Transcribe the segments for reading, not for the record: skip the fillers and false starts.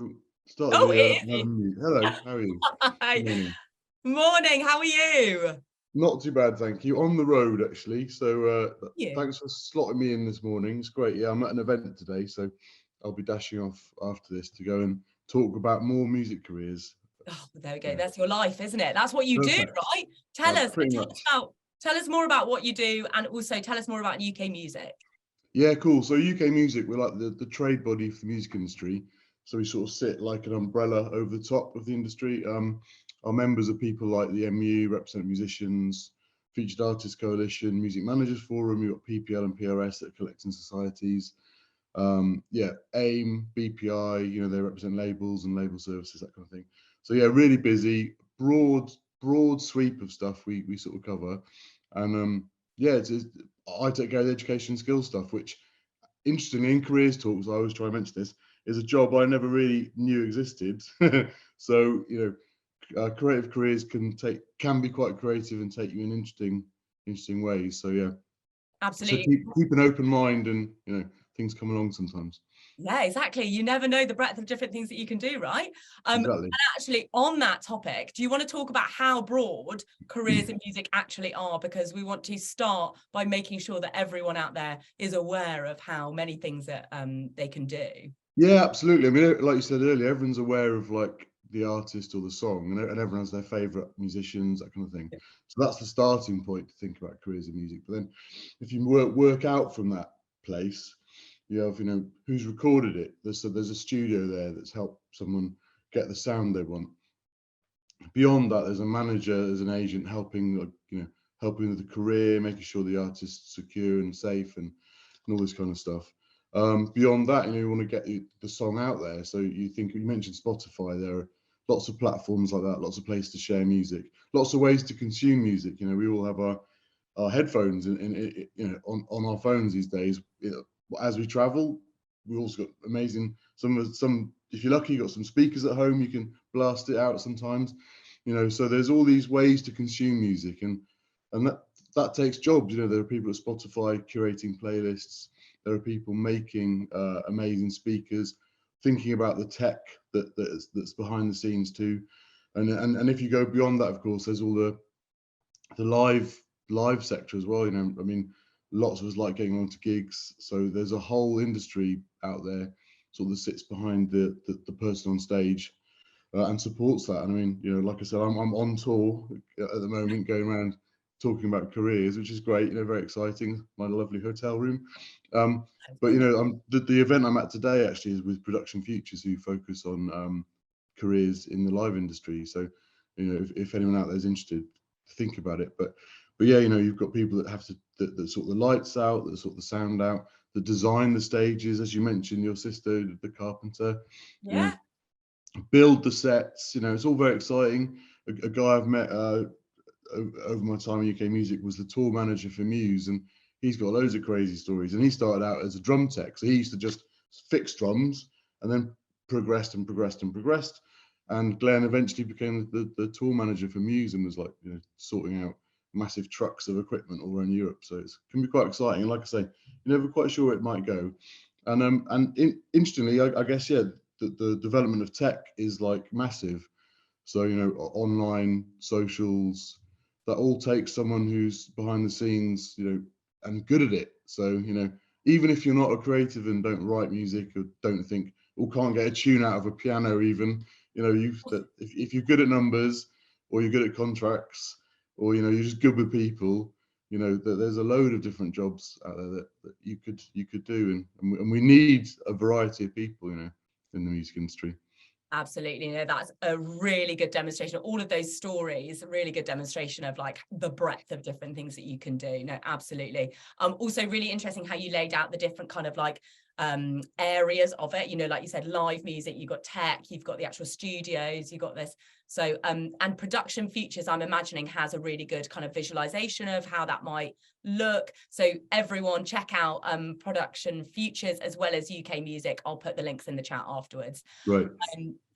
Oh, start Oh, the it is. having me. Hello, how are you? Good Hi. morning. Morning, how are you? Not too bad, thank you. On the road actually, so You? thanks for slotting me in this morning. It's great. Yeah, I'm at an event today, so I'll be dashing off after this to go and talk about more music careers. Oh, there we go. Yeah, That's your life, isn't it? That's what you do, perfect. right? Tell us, Pretty tell us much. about, tell us more about what you do, and also tell us more about UK music. Yeah, cool. So UK Music, we're like the trade body for the music industry. So we sort of sit like an umbrella over the top of the industry. Our members are people like the MU, Represent Musicians, Featured Artists Coalition, Music Managers Forum. We've got PPL and PRS that are collecting societies. Yeah, AIM, BPI, they represent labels and label services, that kind of thing. So yeah, really busy, broad sweep of stuff we sort of cover. And yeah, I take care of the education skills stuff, which interestingly in careers talks, I always try and mention this, is a job I never really knew existed. So creative careers can be quite creative and take you in interesting ways. So yeah, so Absolutely. keep an open mind, and things come along sometimes. Yeah, exactly. You never know the breadth of different things that you can do, right? And Exactly. actually, on that topic, do you want to talk about how broad careers in music actually are? Because we want to start by making sure that everyone out there is aware of how many things that they can do. Yeah, absolutely. I mean, like you said earlier, everyone's aware of like the artist or the song, and everyone has their favorite musicians, that kind of thing. So that's the starting point to think about careers in music. But then, if you work out from that place, you have who's recorded it. There's a studio there that's helped someone get the sound they want. Beyond that, there's a manager, there's an agent helping, helping with the career, making sure the artist's secure and safe, and all this kind of stuff. Beyond that, you want to get the song out there. So you mentioned Spotify. There are lots of platforms like that, lots of places to share music, lots of ways to consume music. We all have our headphones on our phones these days. As we travel, we also got amazing some. If you're lucky, you got some speakers at home. You can blast it out sometimes. So there's all these ways to consume music, and that takes jobs. There are people at Spotify curating playlists. There are people making amazing speakers, thinking about the tech that's behind the scenes too. And if you go beyond that, of course, there's all the live sector as well. I mean, lots of us like getting onto gigs, so there's a whole industry out there sort of that sits behind the person on stage, and supports that. And I mean, like I said, I'm on tour at the moment, going around talking about careers, which is great. Very exciting. My lovely hotel room. But the event I'm at today actually is with Production Futures, who focus on careers in the live industry. So if anyone out there is interested, think about it. But yeah, you've got people that have to that sort the lights out, that sort the sound out, that design the stages, as you mentioned, your sister, the carpenter. You know, Yeah. build the sets. It's all very exciting. A guy I've met over my time in UK Music was the tour manager for Muse, and he's got loads of crazy stories. And he started out as a drum tech, so he used to just fix drums, and then progressed and progressed and progressed. And Glenn eventually became the tour manager for Muse, and was like sorting out massive trucks of equipment all around Europe. So it can be quite exciting. And like I say, you're never quite sure where it might go. Interestingly, I guess the development of tech is like massive. So online socials, that all takes someone who's behind the scenes, and good at it. So even if you're not a creative and don't write music, or don't think, or can't get a tune out of a piano, even if you're good at numbers, or you're good at contracts, or you're just good with people, that there's a load of different jobs out there that you could do, and we need a variety of people, in the music industry. Absolutely. That's a really good demonstration. All of those stories, a really good demonstration of like the breadth of different things that you can do. No, absolutely. Also really interesting how you laid out the different kind of like areas of it. Like you said, live music, you've got tech, you've got the actual studios, you've got this. So and Production Futures, I'm imagining, has a really good kind of visualization of how that might look. So everyone check out Production Futures as well as UK Music. I'll put the links in the chat afterwards. Right.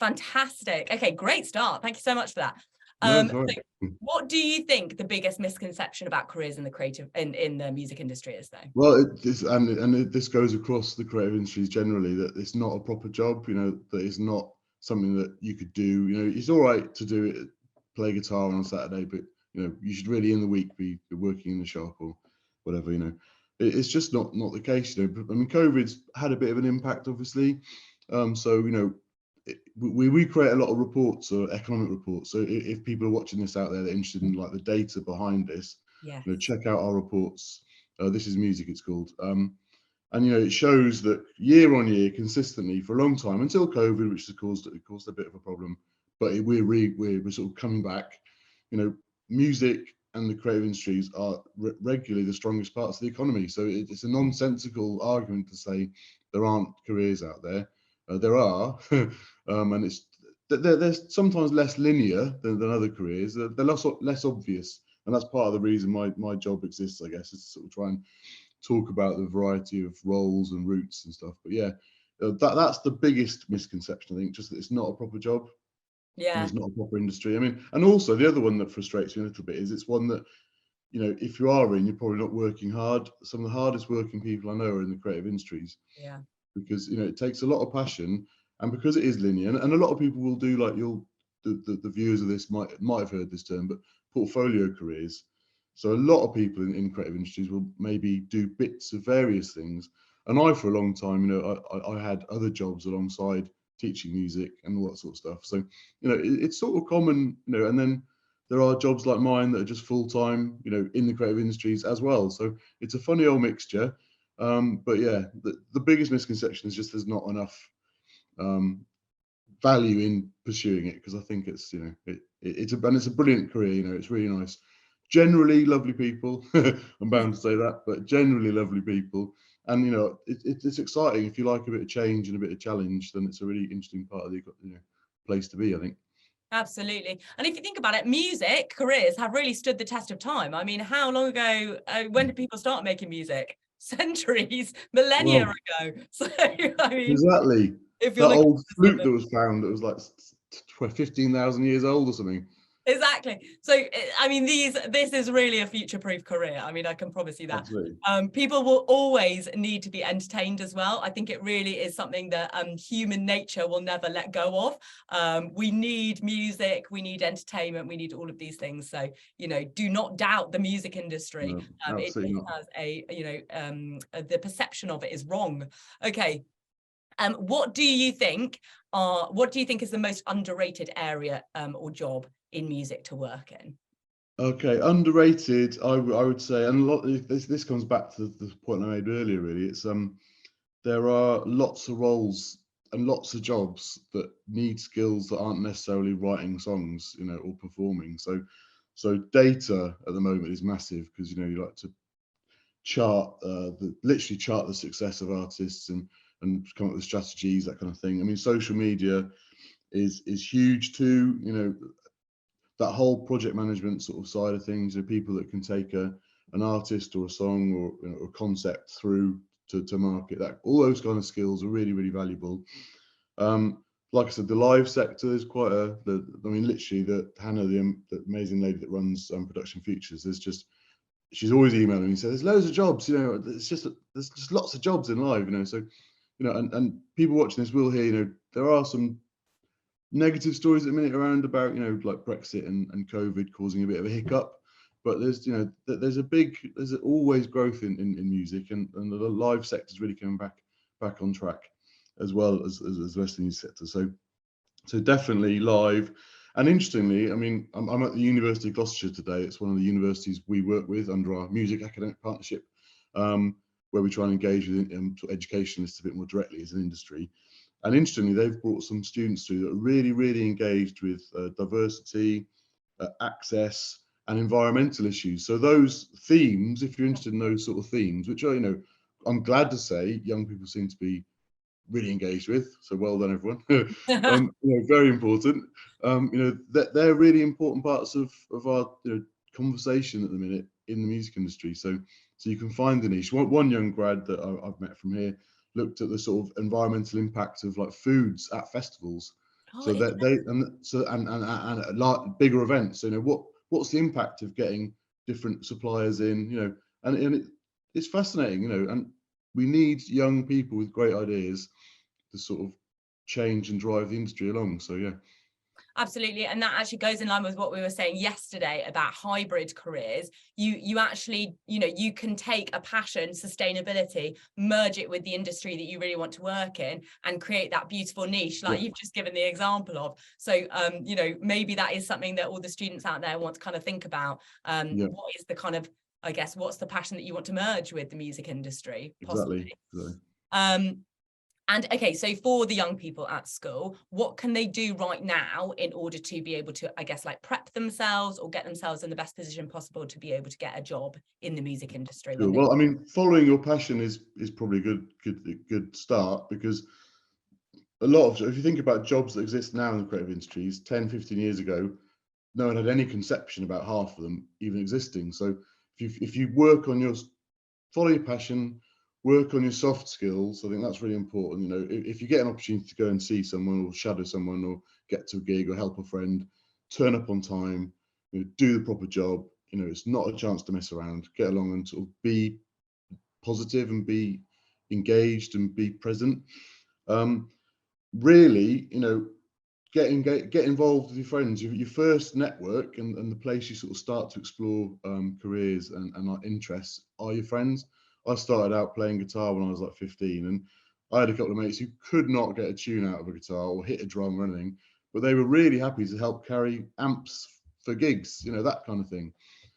Fantastic. Okay, great start. Thank you so much for that. No, So sorry. what do you think the biggest misconception about careers in the creative in the music industry is, though? Well, this goes across the creative industries generally, that it's not a proper job. You know, that it's not something that you could do. You know, it's all right to do it, play guitar on a Saturday, but you know, you should really in the week be working in the shop or whatever. You know, it's just not the case. You know, I mean, COVID's had a bit of an impact, obviously. So you know, we create a lot of reports or economic reports. So if people are watching this out there, they're interested in like the data behind this. Yes. You know, check out our reports. This is music, it's called. And you know, it shows that year on year, consistently for a long time until COVID, which has caused a bit of a problem. But we're sort of coming back. You know, music and the creative industries are regularly the strongest parts of the economy. So it's a nonsensical argument to say there aren't careers out there. There are, and they're sometimes less linear than other careers. They're less obvious, and that's part of the reason my job exists, I guess, is to sort of try and talk about the variety of roles and routes and stuff. But yeah, that's the biggest misconception, I think, just that it's not a proper job and Yeah. it's not a proper industry. I mean, and also the other one that frustrates me a little bit is it's one that, you know, if you are in, you're probably not working hard. Some of the hardest working people I know are in the creative industries. Yeah. Because, you know, it takes a lot of passion, and because it is linear, and a lot of people will do, like, the viewers of this might have heard this term, but portfolio careers. So a lot of people in creative industries will maybe do bits of various things. And I, for a long time, you know, I had other jobs alongside teaching music and all that sort of stuff. So, you know, it's sort of common, you know, and then there are jobs like mine that are just full time, you know, in the creative industries as well. So it's a funny old mixture. But yeah, the biggest misconception is just there's not enough value in pursuing it, because I think it's, you know, it's a brilliant career. You know, it's really nice. Generally lovely people. I'm bound to say that, but generally lovely people. And you know, it's exciting. If you like a bit of change and a bit of challenge, then it's a really interesting part of the, you know, place to be, I think. Absolutely. And if you think about it, music careers have really stood the test of time. I mean, how long ago, when did people start making music? Centuries, millennia Well, ago. So, I mean, exactly. if you're That looking old for flute something. that was found that was like 15,000 years old or something. Exactly. So, I mean, this is really a future-proof career. I mean, I can promise you that. Absolutely. People will always need to be entertained as well. I think it really is something that human nature will never let go of. We need music, we need entertainment, we need all of these things. So, you know, do not doubt the music industry. No, It absolutely just not. has a, you know, the perception of it is wrong. Okay. What do you think is the most underrated area or job in music to work in? Okay, underrated. I would say, and a lot. This comes back to the point I made earlier. Really, it's there are lots of roles and lots of jobs that need skills that aren't necessarily writing songs, you know, or performing. So data at the moment is massive, because, you know, you like to literally chart the success of artists and come up with strategies, that kind of thing. I mean, social media is huge too. You know, that whole project management sort of side of things, are people that can take an artist or a song or, you know, a concept through to market. That all those kind of skills are really valuable. Like I said, the live sector is quite I mean, literally, Hannah, the amazing lady that runs Production Futures, she's always emailing me, says there's loads of jobs, you know, there's just lots of jobs in live, you know. So, you know, and people watching this will hear, you know, there are some negative stories at the minute around about, you know, like Brexit and COVID causing a bit of a hiccup. But there's, you know, there's always growth in music, and the live sector is really coming back on track, as well as the rest of the music sector. So definitely live. And interestingly, I mean, I'm at the University of Gloucestershire today. It's one of the universities we work with under our music academic partnership, where we try and engage with educationalists a bit more directly as an industry. And interestingly, they've brought some students through that are really engaged with diversity, access, and environmental issues. So those themes, if you're interested in those sort of themes, which are, you know, I'm glad to say young people seem to be really engaged with. So well done, everyone. You know, very important. You know, that they're really important parts of our, you know, conversation at the minute in the music industry. So you can find the niche. One young grad that I've met from here looked at the sort of environmental impact of like foods at festivals. Oh, So that they and a lot bigger events. So, what's the impact of getting different suppliers in? It's fascinating. And we need young people with great ideas to sort of change and drive the industry along. So yeah. absolutely. And that actually goes in line with what we were saying yesterday about hybrid careers. You actually, you can take a passion, sustainability, merge it with the industry that you really want to work in and create that beautiful niche like you've just given the example of. So maybe that is something that all the students out there want to kind of think about. What is the kind of, I guess, what's the passion that you want to merge with the music industry, possibly? Exactly. And okay, so for the young people at school, what can they do right now in order to be able to, I guess, like prep themselves or get themselves in the best position possible to be able to get a job in the music industry? Sure. Well, I mean, following your passion is probably a good start, because if you think about jobs that exist now in the creative industries, 10, 15 years ago, no one had any conception about half of them even existing. So if you follow your passion, work on your soft skills, I think that's really important. If you get an opportunity to go and see someone or shadow someone or get to a gig or help a friend, turn up on time, do the proper job. It's not a chance to mess around. Get along and sort of be positive and be engaged and be present. Really, get involved with your friends. Your first network and the place you sort of start to explore careers and like interests are your friends. I started out playing guitar when I was like 15, and I had a couple of mates who could not get a tune out of a guitar or hit a drum or anything, but they were really happy to help carry amps for gigs, that kind of thing.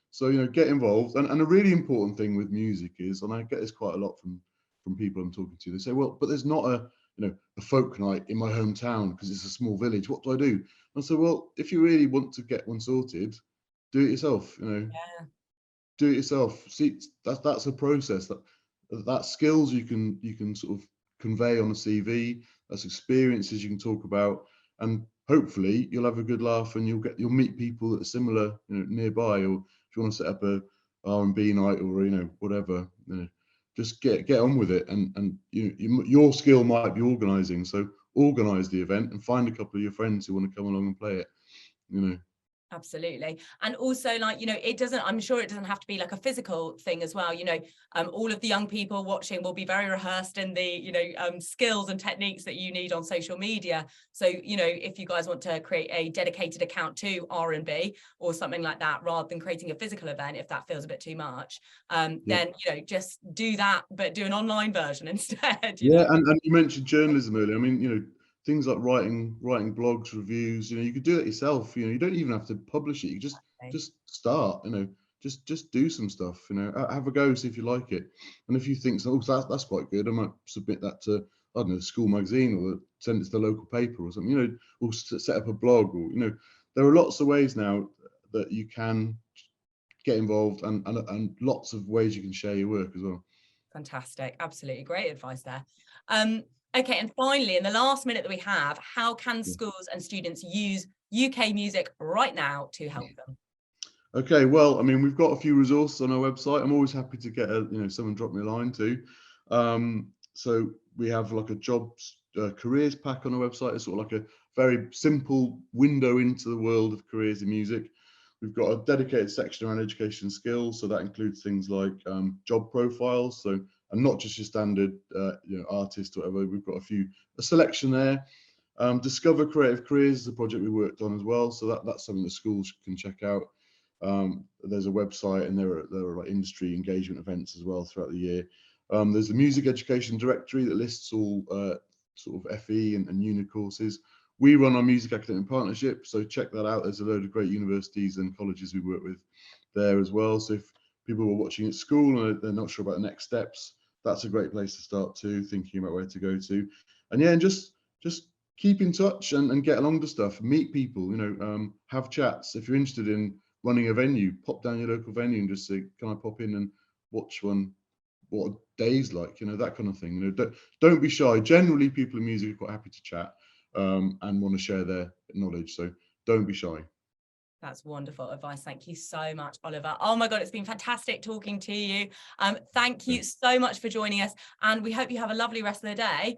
So, get involved. And a really important thing with music is, and I get this quite a lot from people I'm talking to, they say, well, but there's not a folk night in my hometown because it's a small village. What do I do? And I said, well, if you really want to get one sorted, do it yourself. Do it yourself. See, that's a process. That skills you can sort of convey on a CV. That's experiences you can talk about, and hopefully you'll have a good laugh and you'll meet people that are similar, nearby. Or if you want to set up a R&B night or whatever, just get on with it. And your skill might be organising, so organise the event and find a couple of your friends who want to come along and play it. Absolutely. And also, like, I'm sure it doesn't have to be like a physical thing as well. All of the young people watching will be very rehearsed in the, skills and techniques that you need on social media. So, if you guys want to create a dedicated account to R&B or something like that, rather than creating a physical event, if that feels a bit too much, then, just do that, but do an online version instead. And you mentioned journalism earlier. I mean, things like writing blogs, reviews, you could do it yourself. You don't even have to publish it. You just start, just do some stuff, have a go, see if you like it. And if you think, oh, that's quite good, I might submit that to, I don't know, the school magazine, or send it to the local paper or something, or set up a blog, or, there are lots of ways now that you can get involved, and lots of ways you can share your work as well. Fantastic. Absolutely great advice there. Okay, and finally, in the last minute that we have, how can schools and students use UK music right now to help them? Okay, well, I mean, we've got a few resources on our website. I'm always happy to get someone drop me a line too. So we have like a jobs careers pack on our website. It's sort of like a very simple window into the world of careers in music. We've got a dedicated section around education skills, so that includes things like job profiles. So, and not just your standard artist or whatever. We've got a selection there. Discover Creative Careers is a project we worked on as well, so that's something that schools can check out. There's a website, and there are like industry engagement events as well throughout the year. There's the Music Education Directory that lists all sort of FE and uni courses. We run our Music Academic Partnership, so check that out. There's a load of great universities and colleges we work with there as well. So if people are watching at school and they're not sure about the next steps, that's a great place to start too, thinking about where to go to. And yeah, and just keep in touch and get along to stuff, meet people, have chats. If you're interested in running a venue, pop down your local venue and just say, can I pop in and watch what a day's like, that kind of thing. Don't be shy. Generally, people in music are quite happy to chat and want to share their knowledge. So don't be shy. That's wonderful advice. Thank you so much, Oliver. Oh my God, it's been fantastic talking to you. Thank you so much for joining us. And we hope you have a lovely rest of the day,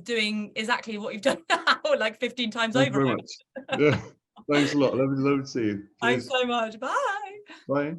doing exactly what you've done now, like 15 times Thank you over. very much. Yeah. Thanks a lot. Love to see you. Thanks Cheers. so much. Bye. Bye.